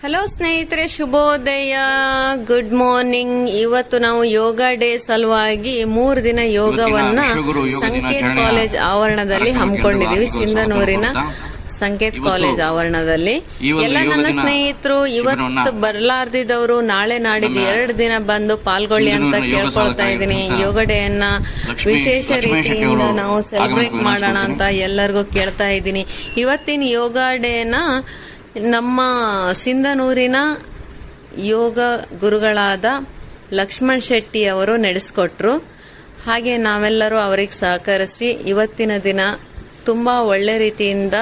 Hello ಸ್ನೇಹಿತರೆ, ಶುಭೋದಯ, good morning. ಇವತ್ತು ನಾವು ಯೋಗ ಡೇ ಸಲುವಾಗಿ 3 ದಿನ ಯೋಗವನ್ನ ಸಂಕೇತ್ ಕಾಲೇಜ್ ಆವರಣದಲ್ಲಿ ಹಮ್ಮಿಕೊಂಡಿದೀವಿ. ಸಿಂಧನೂರಿನ ಸಂಕೇತ್ ಕಾಲೇಜ್ ಆವರಣದಲ್ಲಿ ಎಲ್ಲ ನನ್ನ ಸ್ನೇಹಿತರು ಇವತ್ತು ಬರ್ಲಾರ್ದಿದ್ದವರು ನಾಳೆ ನಾಡಿದ್ದು 2 ದಿನ ಬಂದು ಪಾಲ್ಗೊಳ್ಳಿ ಅಂತ ಕೇಳ್ಕೊಳ್ತಾ ಇದ್ದೀನಿ. ಯೋಗ ಡೇ ಅನ್ನ ವಿಶೇಷ ರೀತಿಯಿಂದ ನಾವು ಸೆಲೆಬ್ರೇಟ್ ಮಾಡೋಣ ಅಂತ ಎಲ್ಲರಿಗೂ ಕೇಳ್ತಾ ಇದ್ದೀನಿ. ಇವತ್ತಿನ ಯೋಗ ಡೇನ ನಮ್ಮ ಸಿಂಧನೂರಿನ ಯೋಗ ಗುರುಗಳಾದ ಲಕ್ಷ್ಮಣ್ ಶೆಟ್ಟಿ ಅವರು ನಡೆಸ್ಕೊಟ್ರು. ಹಾಗೆ ನಾವೆಲ್ಲರೂ ಅವರಿಗೆ ಸಹಕರಿಸಿ ಇವತ್ತಿನ ದಿನ ತುಂಬ ಒಳ್ಳೆ ರೀತಿಯಿಂದ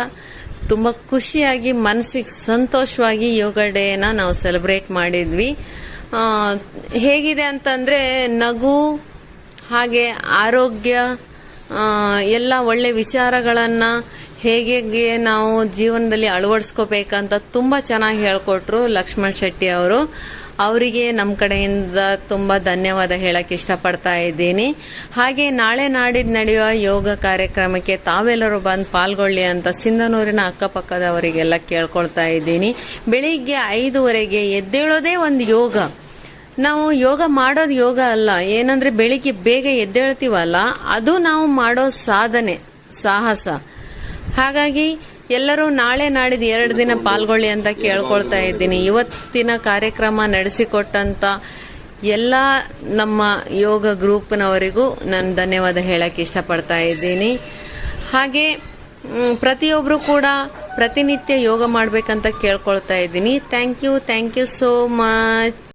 ತುಂಬ ಖುಷಿಯಾಗಿ ಮನಸ್ಸಿಗೆ ಸಂತೋಷವಾಗಿ ಯೋಗ ಡೇನ ನಾವು ಸೆಲೆಬ್ರೇಟ್ ಮಾಡಿದ್ವಿ. ಹೇಗಿದೆ ಅಂತಂದರೆ ನಗು ಹಾಗೆ ಆರೋಗ್ಯ ಎಲ್ಲ ಒಳ್ಳೆ ವಿಚಾರಗಳನ್ನು ಹೇಗೆ ನಾವು ಜೀವನದಲ್ಲಿ ಅಳವಡಿಸ್ಕೋಬೇಕಂತ ತುಂಬ ಚೆನ್ನಾಗಿ ಹೇಳ್ಕೊಟ್ರು ಲಕ್ಷ್ಮಣ್ ಶೆಟ್ಟಿ ಅವರು. ಅವರಿಗೆ ನಮ್ಮ ಕಡೆಯಿಂದ ತುಂಬ ಧನ್ಯವಾದ ಹೇಳಕ್ಕೆ ಇಷ್ಟಪಡ್ತಾ ಇದ್ದೀನಿ. ಹಾಗೆ ನಾಳೆ ನಾಡಿದ್ದು ನಡೆಯುವ ಯೋಗ ಕಾರ್ಯಕ್ರಮಕ್ಕೆ ತಾವೆಲ್ಲರೂ ಬಂದು ಪಾಲ್ಗೊಳ್ಳಿ ಅಂತ ಸಿಂಧನೂರಿನ ಅಕ್ಕಪಕ್ಕದವರಿಗೆಲ್ಲ ಕೇಳ್ಕೊಳ್ತಾ ಇದ್ದೀನಿ. ಬೆಳಿಗ್ಗೆ 5:30 ಎದ್ದೇಳೋದೇ ಒಂದು ಯೋಗ. ನಾವು ಯೋಗ ಮಾಡೋದು ಯೋಗ ಅಲ್ಲ, ಏನಂದ್ರೆ ಬೆಳಿಗ್ಗೆ ಬೇಗ ಎದ್ದೇಳ್ತೀವಲ್ಲ, ಅದು ನಾವು ಮಾಡೋ ಸಾಧನೆ, ಸಾಹಸ. ಹಾಗಾಗಿ ಎಲ್ಲರೂ ನಾಳೆ ನಾಡಿದ್ದು 2 ದಿನ ಪಾಲ್ಗೊಳ್ಳಿ ಅಂತ ಕೇಳ್ಕೊಳ್ತಾ ಇದ್ದೀನಿ. ಇವತ್ತಿನ ಕಾರ್ಯಕ್ರಮ ನಡೆಸಿಕೊಟ್ಟಂತ ಎಲ್ಲ ನಮ್ಮ ಯೋಗ ಗ್ರೂಪ್ನವರಿಗೂ ನಾನು ಧನ್ಯವಾದ ಹೇಳಕ್ಕೆ ಇಷ್ಟಪಡ್ತಾ ಇದ್ದೀನಿ. ಹಾಗೆ ಪ್ರತಿಯೊಬ್ಬರು ಕೂಡ ಪ್ರತಿನಿತ್ಯ ಯೋಗ ಮಾಡಬೇಕಂತ ಕೇಳ್ಕೊಳ್ತಾ ಇದ್ದೀನಿ. Thank you so much.